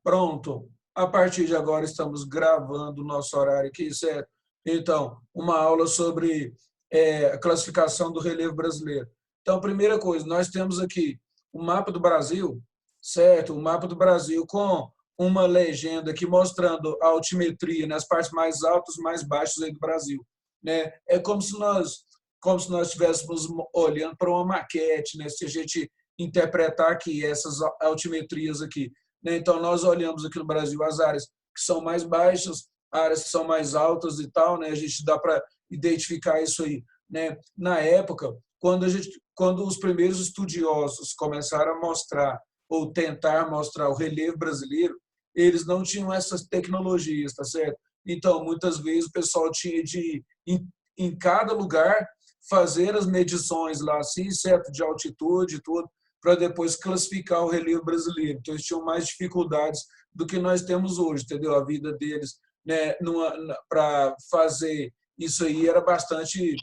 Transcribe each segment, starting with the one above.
Pronto. A partir de agora estamos gravando o nosso horário aqui, certo? Então, uma aula sobre a classificação do relevo brasileiro. Então, primeira coisa, nós temos aqui o mapa do Brasil, certo? O mapa do Brasil com uma legenda aqui mostrando a altimetria nas partes mais altas e mais baixas aí do Brasil, né? É como se nós estivéssemos olhando para uma maquete, né? Se a gente interpretar aqui essas altimetrias aqui, né? Então, nós olhamos aqui no Brasil as áreas que são mais baixas, áreas que são mais altas e tal, né? A gente dá para identificar isso aí, né? Na época, quando os primeiros estudiosos começaram a mostrar ou tentar mostrar o relevo brasileiro, eles não tinham essas tecnologias, tá certo? Então, muitas vezes o pessoal tinha de em cada lugar fazer as medições lá, assim, certo, de altitude e tudo, para depois classificar o relevo brasileiro. Então, eles tinham mais dificuldades do que nós temos hoje, entendeu? A vida deles, né, para fazer isso aí era bastante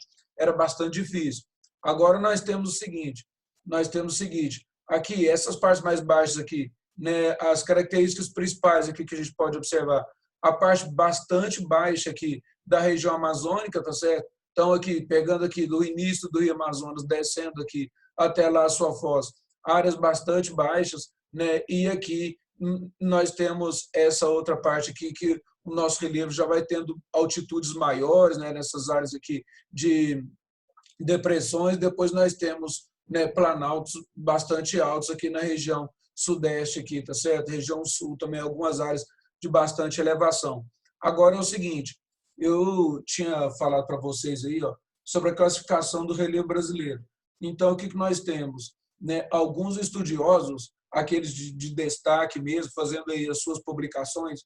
difícil. Agora nós temos o seguinte, aqui, essas partes mais baixas aqui, né, as características principais aqui que a gente pode observar, a parte bastante baixa aqui da região amazônica, tá certo? Então, aqui, pegando aqui do início do Rio Amazonas, descendo aqui até lá a sua foz, áreas bastante baixas, né? E aqui nós temos essa outra parte aqui que o nosso relevo já vai tendo altitudes maiores, né? Nessas áreas aqui de depressões. Depois nós temos, né, planaltos bastante altos aqui na região sudeste aqui, tá certo? Região sul também, algumas áreas de bastante elevação. Agora é o seguinte, eu tinha falado para vocês aí, ó, sobre a classificação do relevo brasileiro. Então, o que nós temos? Né, alguns estudiosos, aqueles de destaque mesmo, fazendo aí as suas publicações,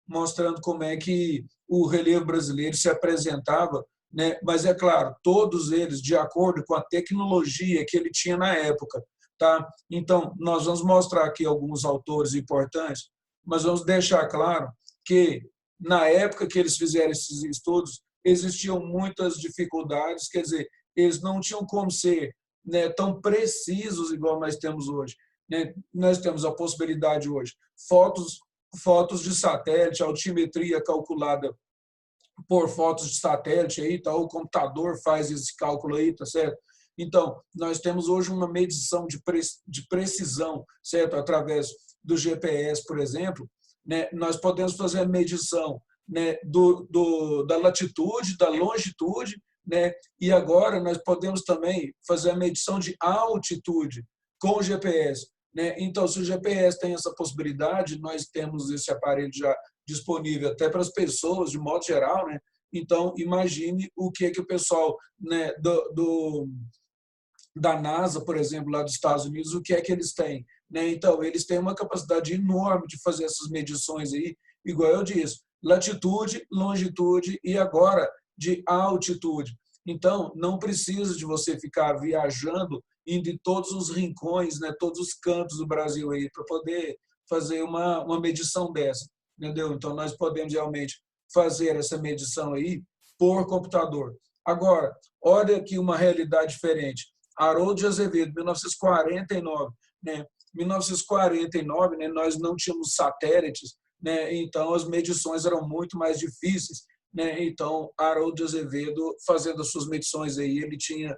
mostrando como é que o relevo brasileiro se apresentava, né? Mas é claro, todos eles de acordo com a tecnologia que ele tinha na época, tá? Então, nós vamos mostrar aqui alguns autores importantes, mas vamos deixar claro que na época que eles fizeram esses estudos, existiam muitas dificuldades, quer dizer, eles não tinham como ser, né, tão precisos igual nós temos hoje, né? Nós temos a possibilidade hoje, fotos de satélite, altimetria calculada por fotos de satélite aí, tá? O computador faz esse cálculo aí, tá certo? Então, nós temos hoje uma medição de precisão, certo? Através do GPS, por exemplo, né? Nós podemos fazer a medição, né, da latitude, da longitude, né? E agora nós podemos também fazer a medição de altitude com o GPS. Né? Então, se o GPS tem essa possibilidade, nós temos esse aparelho já disponível até para as pessoas, de modo geral. Né? Então, imagine o que o pessoal, né, da NASA, por exemplo, lá dos Estados Unidos, o que é que eles têm. Né? Então, eles têm uma capacidade enorme de fazer essas medições aí, igual eu disse, latitude, longitude e agora de altitude. Então, não precisa de você ficar viajando, indo em todos os rincões, né, todos os cantos do Brasil aí, para poder fazer uma medição dessa, entendeu? Então, nós podemos realmente fazer essa medição aí por computador. Agora, olha aqui uma realidade diferente. Haroldo de Azevedo, 1949, né? 1949, né, nós não tínhamos satélites, né, então as medições eram muito mais difíceis, né, então Haroldo de Azevedo, fazendo as suas medições aí, ele tinha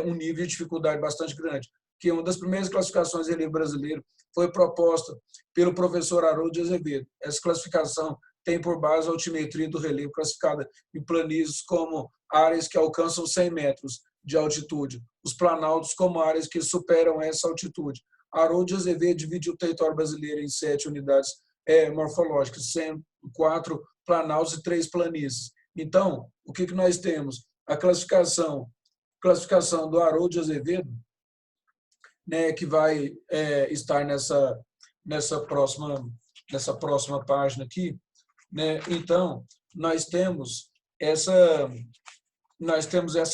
um nível de dificuldade bastante grande, que uma das primeiras classificações de relevo brasileiro foi proposta pelo professor Haroldo de Azevedo. Essa classificação tem por base a altimetria do relevo, classificada em planícies como áreas que alcançam 100 metros de altitude, os planaltos como áreas que superam essa altitude. Haroldo de Azevedo dividiu o território brasileiro em 7 unidades morfológicas, sendo 4 planaltos e 3 planícies. Então, o que nós temos? A classificação do Haroldo de Azevedo, né, que vai estar nessa próxima página aqui, né? Então, nós temos essa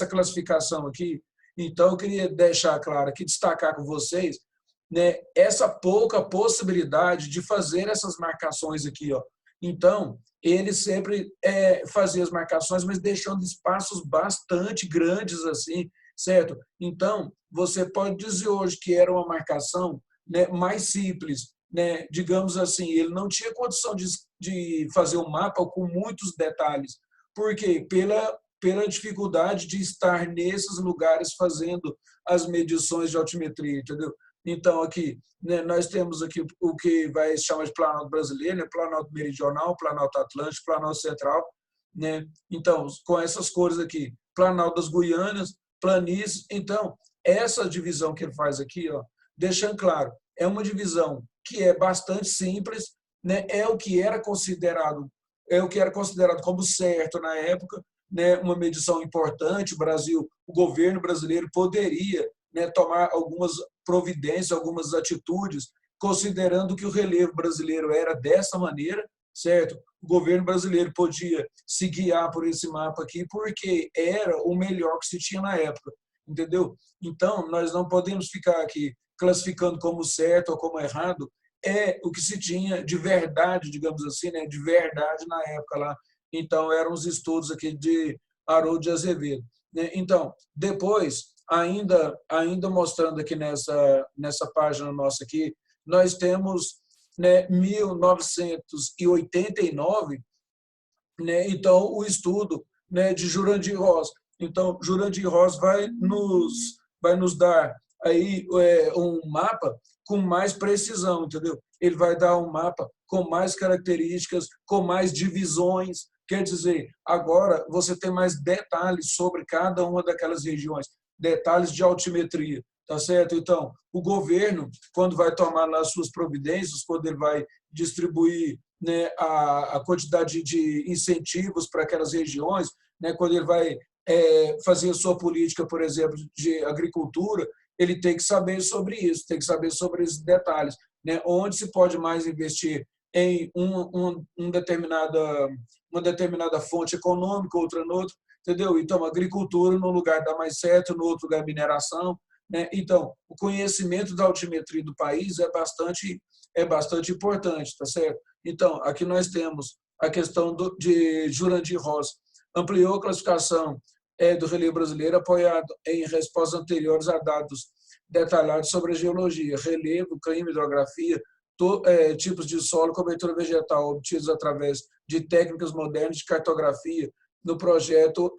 classificação aqui. Então, eu queria deixar claro aqui, destacar com vocês, né, essa pouca possibilidade de fazer essas marcações aqui. Ó. Então, ele sempre fazia as marcações, mas deixando espaços bastante grandes assim, certo? Então, você pode dizer hoje que era uma marcação, né, mais simples, né, digamos assim, ele não tinha condição de fazer um mapa com muitos detalhes. Por quê? Pela dificuldade de estar nesses lugares fazendo as medições de altimetria, entendeu? Então, aqui, né, nós temos aqui o que vai se chamar de Planalto Brasileiro, né, Planalto Meridional, Planalto Atlântico, Planalto Central, né? Então, com essas cores aqui, Planalto das Guianas, planícies. Então, essa divisão que ele faz aqui, ó, deixando claro, é uma divisão que é bastante simples, né? É o que era considerado como certo na época, né? Uma medição importante. O Brasil, o governo brasileiro poderia, né, tomar algumas providências, algumas atitudes, considerando que o relevo brasileiro era dessa maneira, certo? O governo brasileiro podia se guiar por esse mapa aqui, porque era o melhor que se tinha na época, entendeu? Então, nós não podemos ficar aqui classificando como certo ou como errado, é o que se tinha de verdade, digamos assim, né, de verdade na época lá. Então, eram os estudos aqui de Haroldo de Azevedo, né? Então, depois, ainda mostrando aqui nessa página nossa aqui, nós temos, né, 1989, né, então o estudo, né, de Jurandir Ross. Então, Jurandir Ross vai nos dar aí um mapa com mais precisão, entendeu? Ele vai dar um mapa com mais características, com mais divisões. Quer dizer, agora você tem mais detalhes sobre cada uma daquelas regiões, detalhes de altimetria, tá certo? Então, o governo, quando vai tomar lá suas providências, quando ele vai distribuir, né, a quantidade de incentivos para aquelas regiões, né, quando ele vai fazer a sua política, por exemplo, de agricultura, ele tem que saber sobre isso, tem que saber sobre esses detalhes, né, onde se pode mais investir em uma determinada fonte econômica, outra noutra, entendeu? Então, agricultura num lugar dá mais certo, no outro lugar mineração, né? Então, o conhecimento da altimetria do país é bastante importante, tá certo? Então, aqui nós temos a questão de Jurandir Ross, ampliou a classificação do relevo brasileiro apoiado em respostas anteriores a dados detalhados sobre a geologia, relevo, clima, hidrografia, tipos de solo, cobertura vegetal obtidos através de técnicas modernas de cartografia no projeto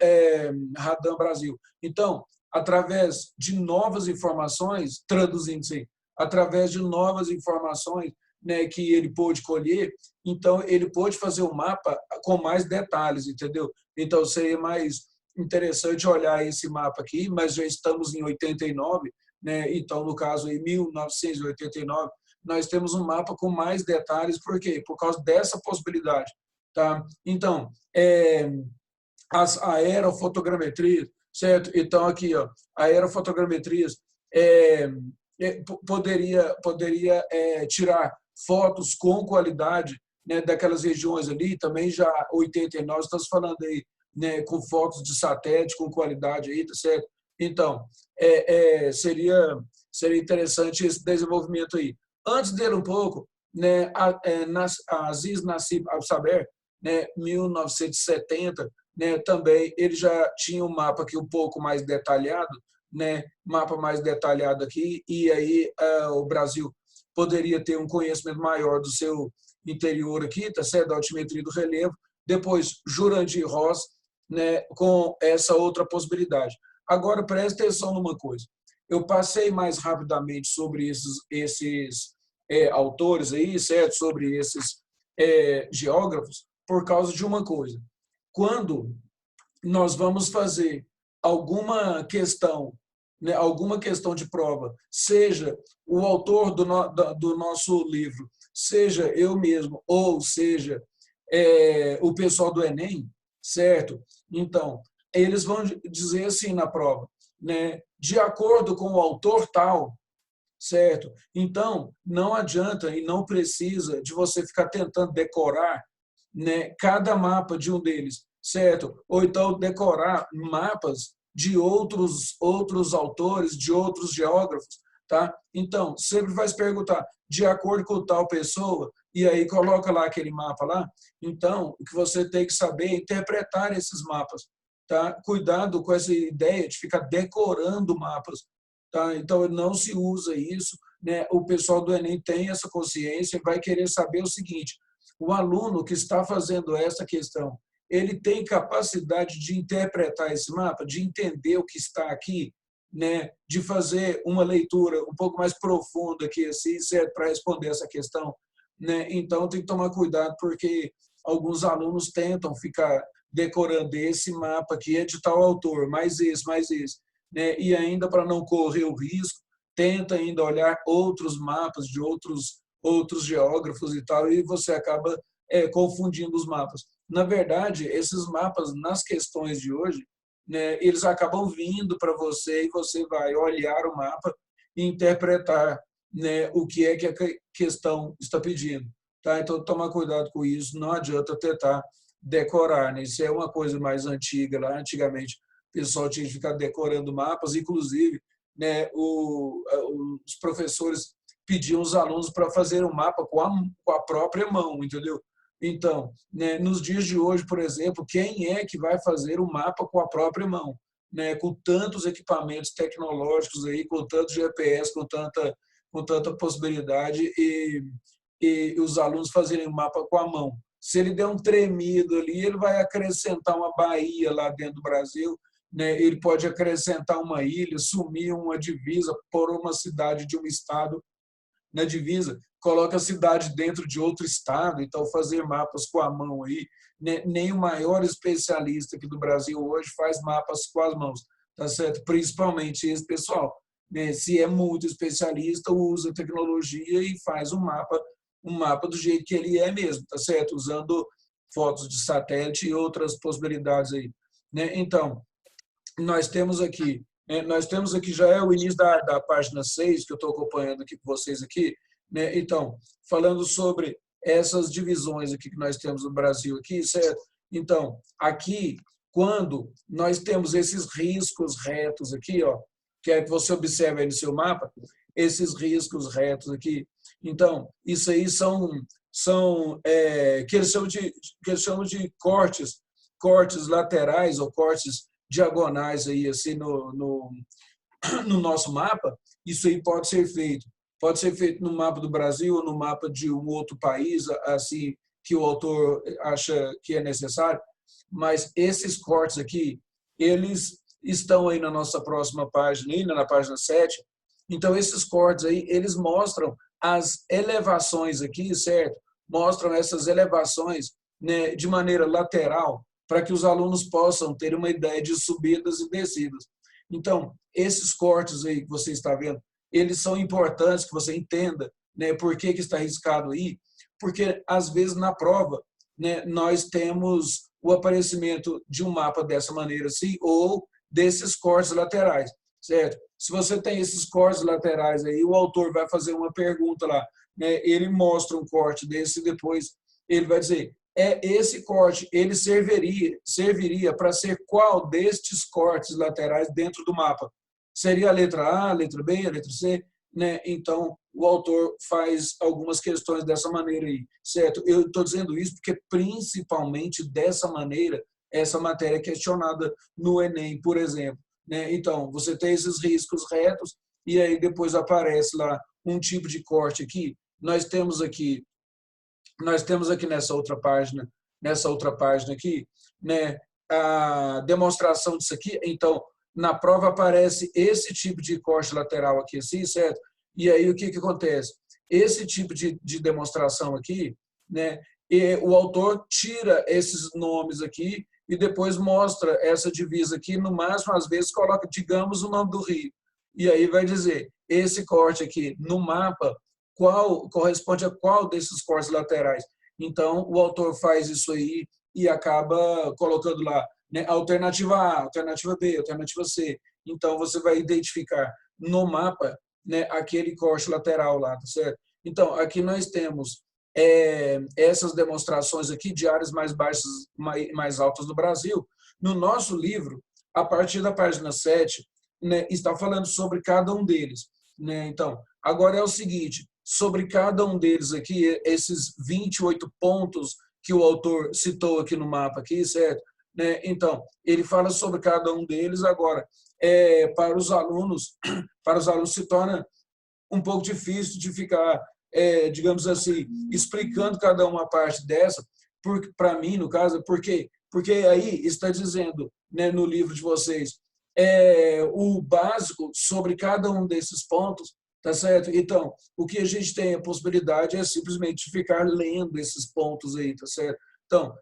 Radam Brasil. Então, através de novas informações, traduzindo-se, através de novas informações, né, que ele pôde colher, então ele pôde fazer o mapa com mais detalhes, entendeu? Então seria mais interessante olhar esse mapa aqui, mas já estamos em 89, né? Então no caso em 1989, nós temos um mapa com mais detalhes, por quê? Por causa dessa possibilidade, tá? Então, as aerofotogrametrias, certo? Então aqui, ó, aerofotogrametrias poderia tirar fotos com qualidade, né, daquelas regiões ali, também já 89, estamos falando aí, né, com fotos de satélite com qualidade aí, tá certo? Então, seria interessante esse desenvolvimento aí. Antes dele um pouco, né, Aziz Nassib Al-Saber, né, 1970, né, também ele já tinha um mapa aqui um pouco mais detalhado, né, mapa mais detalhado aqui, e aí o Brasil poderia ter um conhecimento maior do seu interior aqui, tá certo? Da altimetria do relevo. Depois, Jurandir Ross, né, com essa outra possibilidade. Agora, preste atenção numa coisa. Eu passei mais rapidamente sobre esses autores aí, certo? Sobre esses geógrafos, por causa de uma coisa. Quando nós vamos fazer alguma questão, né, alguma questão de prova, seja o autor do nosso livro, seja eu mesmo, ou seja o pessoal do Enem, certo? Então, eles vão dizer assim na prova, né, de acordo com o autor tal, certo? Então, não adianta e não precisa de você ficar tentando decorar, né, cada mapa de um deles, certo? Ou então decorar mapas de outros autores, de outros geógrafos, tá? Então, sempre vai se perguntar, de acordo com tal pessoa, e aí coloca lá aquele mapa lá. Então, o que você tem que saber é interpretar esses mapas, tá? Cuidado com essa ideia de ficar decorando mapas, tá? Então, não se usa isso, né, o pessoal do Enem tem essa consciência e vai querer saber o seguinte: o aluno que está fazendo essa questão, ele tem capacidade de interpretar esse mapa, de entender o que está aqui, né, de fazer uma leitura um pouco mais profunda aqui, assim, certo, para responder essa questão, né? Então tem que tomar cuidado porque alguns alunos tentam ficar decorando esse mapa que é de tal autor, mais esse, né? E ainda para não correr o risco, tenta ainda olhar outros mapas de outros geógrafos e tal, e você acaba confundindo os mapas. Na verdade, esses mapas nas questões de hoje, né, eles acabam vindo para você e você vai olhar o mapa e interpretar, né, o que é que a questão está pedindo. Tá? Então, tomar cuidado com isso, não adianta tentar decorar. Né? Isso é uma coisa mais antiga. Lá, antigamente, o pessoal tinha que ficar decorando mapas, inclusive, né, os professores pediam os alunos para fazer um mapa com a própria mão, entendeu? Então, né, nos dias de hoje, por exemplo, quem é que vai fazer o mapa com a própria mão? Né, com tantos equipamentos tecnológicos aí, com tanto GPS, com tanta possibilidade e os alunos fazerem o mapa com a mão. Se ele der um tremido ali, ele vai acrescentar uma baía lá dentro do Brasil, né? Ele pode acrescentar uma ilha, sumir uma divisa, por uma cidade de um estado na divisa, coloca a cidade dentro de outro estado, então fazer mapas com a mão aí, né? Nem o maior especialista aqui do Brasil hoje faz mapas com as mãos, tá certo? Principalmente esse pessoal, né? Se é muito especialista, usa tecnologia e faz um mapa do jeito que ele é mesmo, tá certo? Usando fotos de satélite e outras possibilidades aí, né? Então, nós temos aqui, já é o início da página 6 que eu estou acompanhando aqui com vocês aqui, né? Então, falando sobre essas divisões aqui que nós temos no Brasil aqui, certo? Então, aqui, quando nós temos esses riscos retos aqui, ó, que é que você observa aí no seu mapa, esses riscos retos aqui, então, isso aí que eles chamam de cortes laterais ou cortes diagonais aí assim no nosso mapa. Isso aí pode ser feito no mapa do Brasil ou no mapa de um outro país, assim que o autor acha que é necessário, mas esses cortes aqui, eles estão aí na nossa próxima página, ainda na página 7. Então esses cortes aí, eles mostram as elevações aqui, certo? Mostram essas elevações, né, de maneira lateral, para que os alunos possam ter uma ideia de subidas e descidas. Então, esses cortes aí que você está vendo, eles são importantes que você entenda, né, por que está riscado aí, porque às vezes na prova, né, nós temos o aparecimento de um mapa dessa maneira assim, ou desses cortes laterais, certo? Se você tem esses cortes laterais aí, o autor vai fazer uma pergunta lá, né, ele mostra um corte desse e depois ele vai dizer, esse corte, ele serviria para ser qual destes cortes laterais dentro do mapa? Seria a letra A, a letra B, a letra C? Né? Então, o autor faz algumas questões dessa maneira aí, certo? Eu estou dizendo isso porque, principalmente dessa maneira, essa matéria é questionada no Enem, por exemplo. Né? Então, você tem esses riscos retos e aí depois aparece lá um tipo de corte aqui. Nós temos aqui nessa outra página aqui, né, a demonstração disso aqui. Então, na prova aparece esse tipo de corte lateral aqui, assim, certo? E aí o que acontece? Esse tipo de demonstração aqui, né, e o autor tira esses nomes aqui e depois mostra essa divisa aqui, no máximo, às vezes, coloca, digamos, o nome do rio. E aí vai dizer, esse corte aqui no mapa, qual corresponde a qual desses cortes laterais. Então, o autor faz isso aí e acaba colocando lá, né, alternativa A, alternativa B, alternativa C. Então, você vai identificar no mapa, né, aquele corte lateral lá, tá certo? Então, aqui nós temos essas demonstrações aqui de áreas mais baixas, mais altas do Brasil. No nosso livro, a partir da página 7, né, está falando sobre cada um deles. Né? Então, agora é o seguinte, sobre cada um deles aqui, esses 28 pontos que o autor citou aqui no mapa, aqui, certo? Né? Então, ele fala sobre cada um deles agora. Para os alunos se torna um pouco difícil de ficar, digamos assim, explicando cada uma parte dessa, para mim, no caso, porque aí está dizendo, né, no livro de vocês, o básico sobre cada um desses pontos, tá certo? Então, o que a gente tem a possibilidade é simplesmente ficar lendo esses pontos aí, tá certo? Então,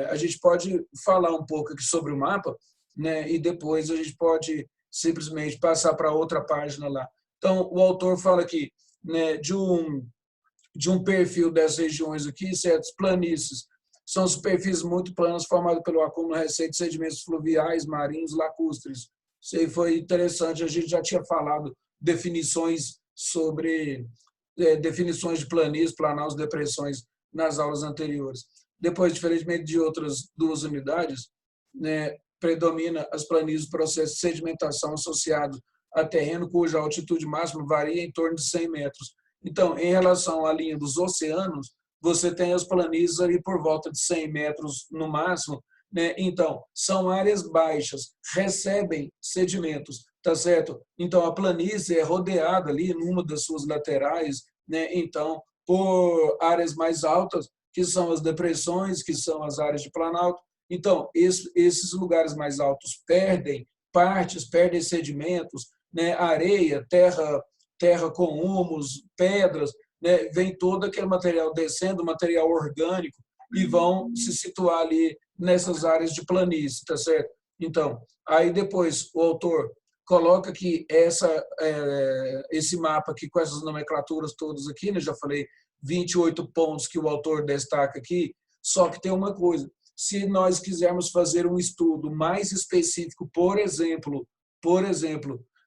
a gente pode falar um pouco aqui sobre o mapa, né, e depois a gente pode simplesmente passar para outra página lá. Então, o autor fala aqui, né, de um perfil dessas regiões aqui, certas planícies. São superfícies muito planas formadas pelo acúmulo recente de sedimentos fluviais, marinhos, lacustres. Isso aí foi interessante, a gente já tinha falado definições sobre definições de planícies, planaltos, depressões nas aulas anteriores. Depois, diferentemente de outras duas unidades, né, predomina as planícies do processo de sedimentação associado a terreno cuja altitude máxima varia em torno de 100 metros. Então, em relação à linha dos oceanos, você tem as planícies ali por volta de 100 metros no máximo, né? Então, são áreas baixas, recebem sedimentos, tá certo? Então, a planície é rodeada ali numa das suas laterais, né? Então, por áreas mais altas, que são as depressões, que são as áreas de planalto. Então, esses lugares mais altos perdem partes, perdem sedimentos, né? Areia, terra com humus, pedras, né? Vem todo aquele material descendo, material orgânico, e vão se situar ali nessas áreas de planície, tá certo? Então, aí depois o autor coloca que esse mapa aqui, com essas nomenclaturas todas aqui, né? Já falei 28 pontos que o autor destaca aqui, só que tem uma coisa, se nós quisermos fazer um estudo mais específico, por exemplo,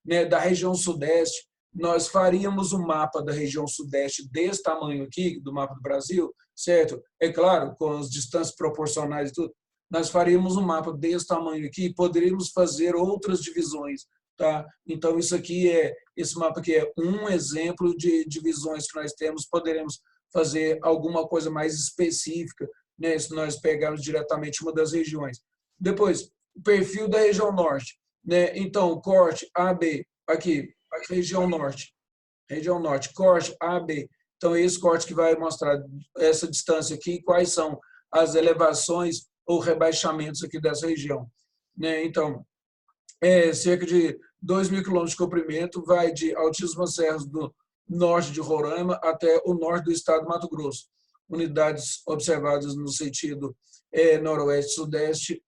né, da região sudeste, nós faríamos um mapa da região sudeste desse tamanho aqui, do mapa do Brasil, certo? É claro, com as distâncias proporcionais e tudo, nós faríamos um mapa desse tamanho aqui e poderíamos fazer outras divisões, tá? Então, esse mapa aqui é um exemplo de divisões que nós temos, poderemos fazer alguma coisa mais específica, né, se nós pegarmos diretamente uma das regiões. Depois, o perfil da região norte, né? Então, o corte AB, aqui, região norte, corte AB. Então, esse corte que vai mostrar essa distância aqui, quais são as elevações ou rebaixamentos aqui dessa região, né? Então, cerca de 2.000 quilômetros de comprimento, vai de altíssimas serras do norte de Roraima até o norte do estado do Mato Grosso. Unidades observadas no sentido noroeste-sudeste,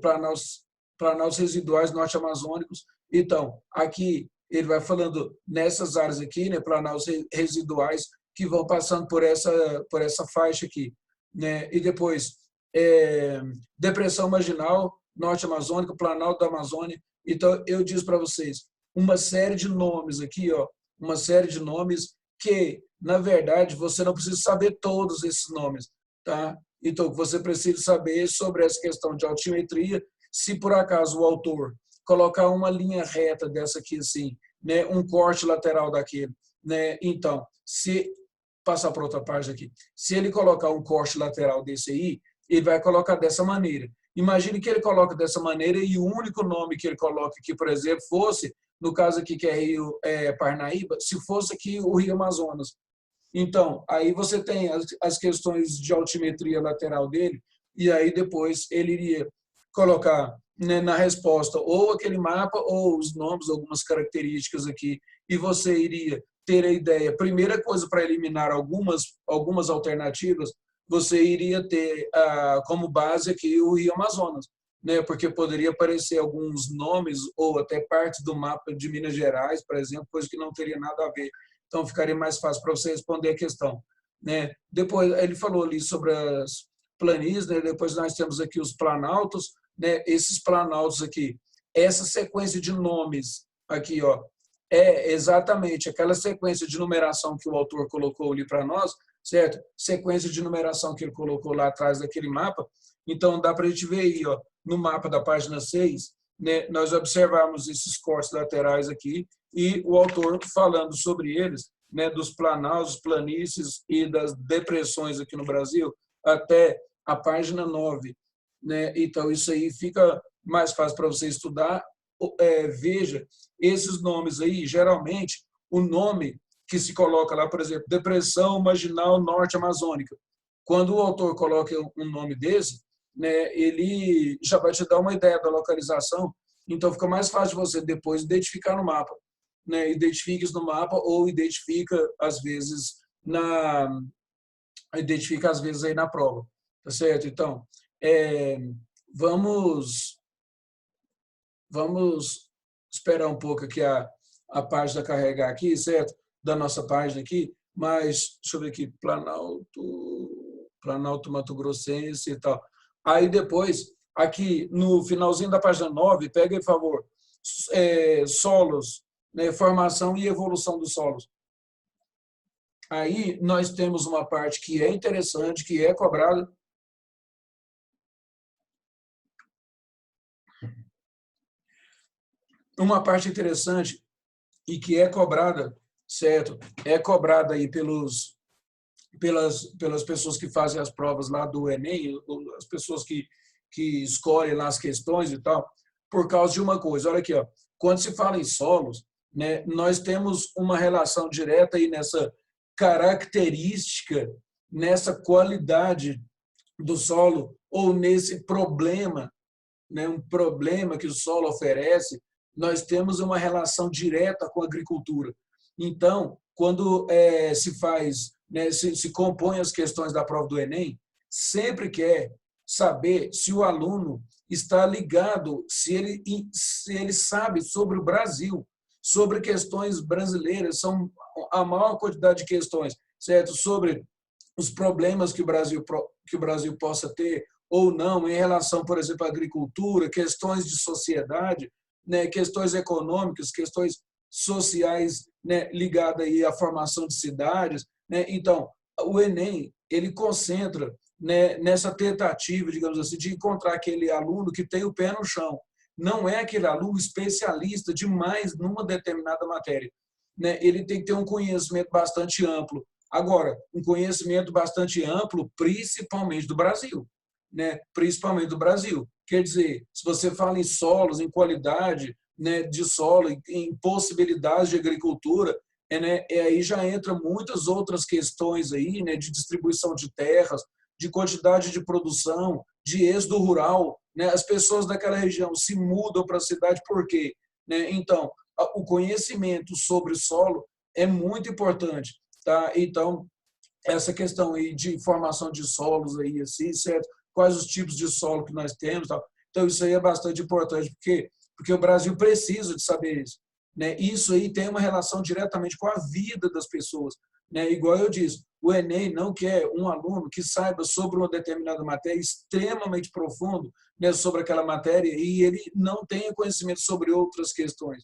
planaltos residuais norte-amazônicos. Então, aqui ele vai falando nessas áreas aqui, né, planaltos residuais que vão passando por essa faixa aqui, né? E depois depressão marginal norte-amazônica, planalto da Amazônia. Então, eu disse para vocês uma série de nomes aqui, ó, uma série de nomes que, na verdade, você não precisa saber todos esses nomes, tá? Então, o que você precisa saber sobre essa questão de altimetria, se por acaso o autor colocar uma linha reta dessa aqui assim, né, um corte lateral daquele, né? Então, se passar para outra página aqui, se ele colocar um corte lateral desse aí, ele vai colocar dessa maneira. Imagine que ele coloca dessa maneira e o único nome que ele coloca aqui, por exemplo, fosse, no caso aqui que é Rio Parnaíba, se fosse aqui o Rio Amazonas. Então, aí você tem as questões de altimetria lateral dele, e aí depois ele iria colocar, né, na resposta ou aquele mapa ou os nomes, algumas características aqui, e você iria ter a ideia. Primeira coisa, para eliminar algumas alternativas, você iria ter como base aqui o Rio Amazonas, né? Porque poderia aparecer alguns nomes ou até partes do mapa de Minas Gerais, por exemplo, coisa que não teria nada a ver. Então, ficaria mais fácil para você responder a questão, né? Depois, ele falou ali sobre as planícies, né? Depois nós temos aqui os planaltos, né? Esses planaltos aqui, essa sequência de nomes aqui, ó, é exatamente aquela sequência de numeração que o autor colocou ali para nós, certo? Sequência de numeração que ele colocou lá atrás daquele mapa. Então, dá para a gente ver aí, ó, no mapa da página 6, né, nós observamos esses cortes laterais aqui e o autor falando sobre eles, né, dos planaltos, planícies e das depressões aqui no Brasil, até a página 9. Né? Então, isso aí fica mais fácil para você estudar veja esses nomes aí, geralmente, o nome que se coloca lá, por exemplo, Depressão Marginal Norte Amazônica. Quando o autor coloca um nome desse, né, ele já vai te dar uma ideia da localização, então fica mais fácil de você depois identificar no mapa, né? Identifique isso no mapa ou identifica às vezes aí na prova, tá certo? Então, vamos esperar um pouco aqui a página carregar aqui, certo? Da nossa página aqui, mas deixa eu ver aqui, Planalto Mato Grossense e tal. Aí depois, aqui no finalzinho da página 9, pega, por favor, solos, né, formação e evolução dos solos. Aí nós temos uma parte que é interessante, que é cobrada. Uma parte interessante e que é cobrada, certo? É cobrada aí pelas pessoas que fazem as provas lá do Enem, as pessoas que escolhem lá as questões e tal, por causa de uma coisa. Olha aqui, ó, quando se fala em solos, né, nós temos uma relação direta aí nessa característica, nessa qualidade do solo ou nesse problema, né, um problema que o solo oferece, nós temos uma relação direta com a agricultura. Então, quando se faz, né, se compõe as questões da prova do Enem, sempre quer saber se o aluno está ligado, se ele sabe sobre o Brasil, sobre questões brasileiras, são a maior quantidade de questões, certo? Sobre os problemas que o Brasil possa ter ou não em relação, por exemplo, à agricultura, questões de sociedade, né, questões econômicas, questões sociais, né, ligadas aí à formação de cidades, né? Então, o Enem, ele concentra, né, nessa tentativa, digamos assim, de encontrar aquele aluno que tem o pé no chão. Não é aquele aluno especialista demais numa determinada matéria, né? Ele tem que ter um conhecimento bastante amplo. Agora, um conhecimento bastante amplo, principalmente do Brasil, né? Principalmente do Brasil. Quer dizer, se você fala em solos, em qualidade, né, de solo, em possibilidades de agricultura, né, aí já entra muitas outras questões aí, né, de distribuição de terras, de quantidade de produção, de êxodo rural, né? As pessoas daquela região se mudam para a cidade por quê? Né? Então, o conhecimento sobre o solo é muito importante, tá? Então, essa questão aí de formação de solos aí assim, certo? Quais os tipos de solo que nós temos, tal. Então isso aí é bastante importante porque o Brasil precisa de saber isso, né? Isso aí tem uma relação diretamente com a vida das pessoas, né? Igual eu disse, o Enem não quer um aluno que saiba sobre uma determinada matéria extremamente profundo, né, sobre aquela matéria e ele não tenha conhecimento sobre outras questões.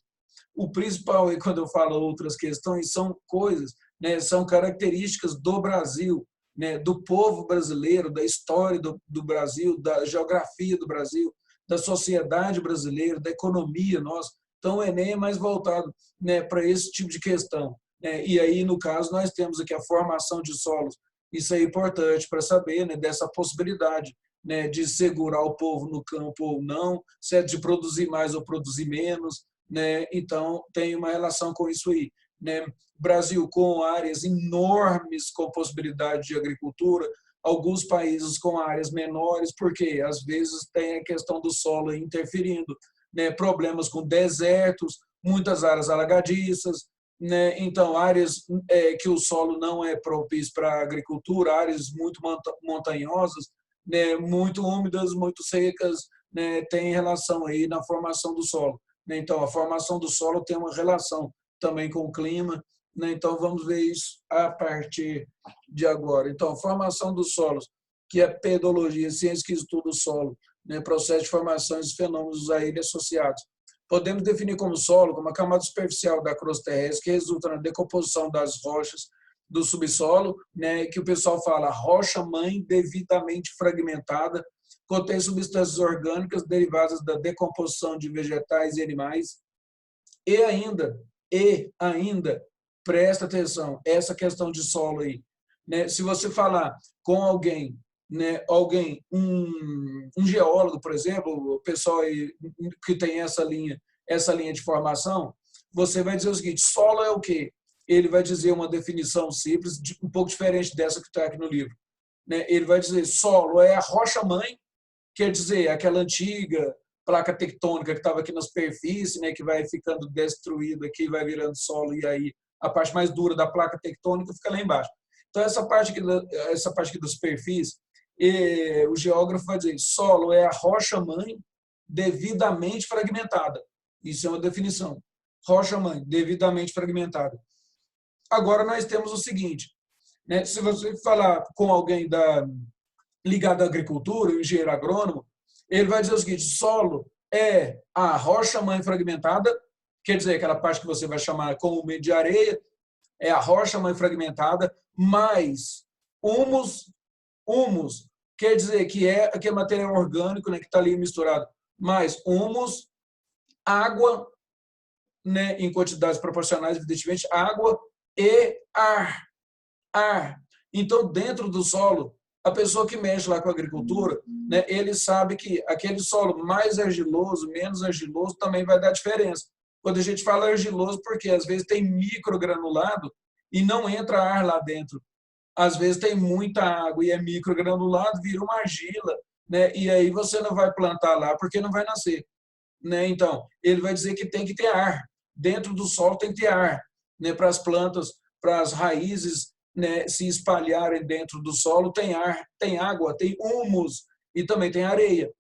O principal, aí, quando eu falo outras questões, são coisas, né, são características do Brasil, né, do povo brasileiro, da história do Brasil, da geografia do Brasil, da sociedade brasileira, da economia nossa. Então, o Enem é mais voltado, né, para esse tipo de questão, né? E aí, no caso, nós temos aqui a formação de solos. Isso é importante para saber, né, dessa possibilidade, né, de segurar o povo no campo ou não, certo? De produzir mais ou produzir menos, né? Então, tem uma relação com isso aí, né? Brasil com áreas enormes com possibilidade de agricultura, alguns países com áreas menores, porque às vezes tem a questão do solo interferindo, né? Problemas com desertos, muitas áreas alagadiças, né? Então, áreas que o solo não é propício para a agricultura, áreas muito montanhosas, né? Muito úmidas, muito secas, né? Tem relação aí na formação do solo. Então, a formação do solo tem uma relação também com o clima, né? Então, vamos ver isso a partir de agora. Então, a formação dos solos, que é pedologia, ciência que estuda o solo, né? Processo de formação e fenômenos a ele associados. Podemos definir como solo como a camada superficial da crosta terrestre que resulta na decomposição das rochas do subsolo, né? Que o pessoal fala rocha-mãe devidamente fragmentada, contém substâncias orgânicas derivadas da decomposição de vegetais e animais, e ainda, presta atenção, essa questão de solo aí, né? Se você falar com alguém, né, um geólogo, por exemplo, o pessoal aí que tem essa linha essa linha de formação, você vai dizer o seguinte: solo é o quê? Ele vai dizer uma definição simples, um pouco diferente dessa que está aqui no livro. Ele vai dizer: solo é a rocha-mãe, quer dizer, aquela antiga placa tectônica que estava aqui na superfície, que vai ficando destruída aqui, vai virando solo, e aí a parte mais dura da placa tectônica fica lá embaixo. Então, essa parte aqui da superfície, o geógrafo vai dizer: solo é a rocha-mãe devidamente fragmentada. Isso é uma definição. Rocha-mãe, devidamente fragmentada. Agora, nós temos o seguinte, se você falar com alguém ligado à agricultura, o engenheiro agrônomo, ele vai dizer o seguinte: solo é a rocha-mãe fragmentada, quer dizer, aquela parte que você vai chamar comumente de areia, é a rocha-mãe fragmentada, mais humus, quer dizer que é aquele material orgânico, que está ali misturado, mais humus, água, em quantidades proporcionais, evidentemente, água e ar. Então, dentro do solo, a pessoa que mexe lá com a agricultura, ele sabe que aquele solo mais argiloso, menos argiloso, também vai dar diferença. Quando a gente fala argiloso, porque às vezes tem microgranulado e não entra ar lá dentro. Às vezes tem muita água e é microgranulado, vira uma argila, e aí você não vai plantar lá porque não vai nascer. Então, ele vai dizer que tem que ter ar. Dentro do solo tem que ter ar, para as plantas, para as raízes se espalharem dentro do solo, tem ar, tem água, tem humus e também tem areia.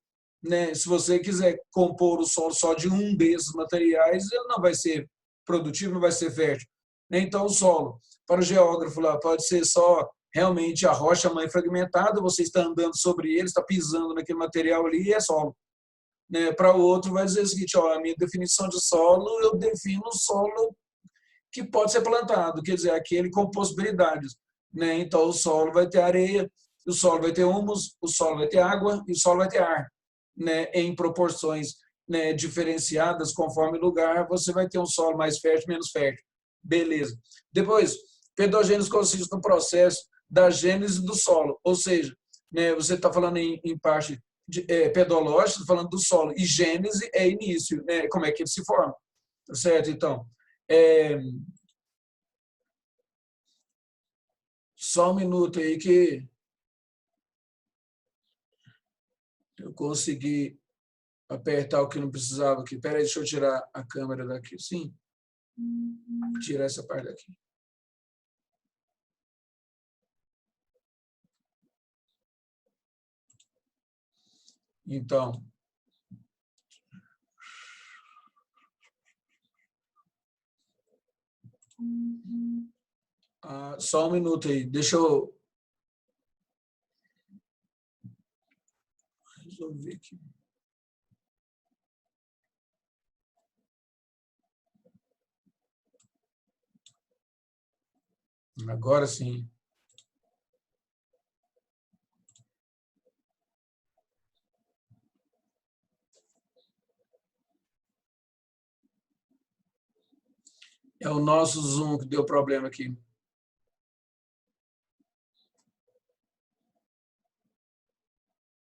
Se você quiser compor o solo só de um desses materiais, ele não vai ser produtivo, não vai ser fértil. Então, o solo, para o geógrafo lá, pode ser só realmente a rocha-mãe fragmentada, você está andando sobre ele, está pisando naquele material ali e é solo. Para o outro vai dizer o seguinte: a minha definição de solo, eu defino o solo que pode ser plantado, quer dizer, aquele com possibilidades. Então, o solo vai ter areia, o solo vai ter humus, o solo vai ter água e o solo vai ter ar. Em proporções diferenciadas, conforme o lugar, você vai ter um solo mais fértil, menos fértil. Beleza. Depois, pedogênese consiste no processo da gênese do solo, ou seja, você está falando em parte pedológica, falando do solo, e gênese é início, como é que ele se forma. Certo? Então, só um minuto aí que eu consegui apertar o que não precisava aqui. Espera aí, deixa eu tirar a câmera daqui. Sim, tirar essa parte daqui. Então, só um minuto aí. Deixa eu resolver aqui. Agora sim. É o nosso Zoom que deu problema aqui.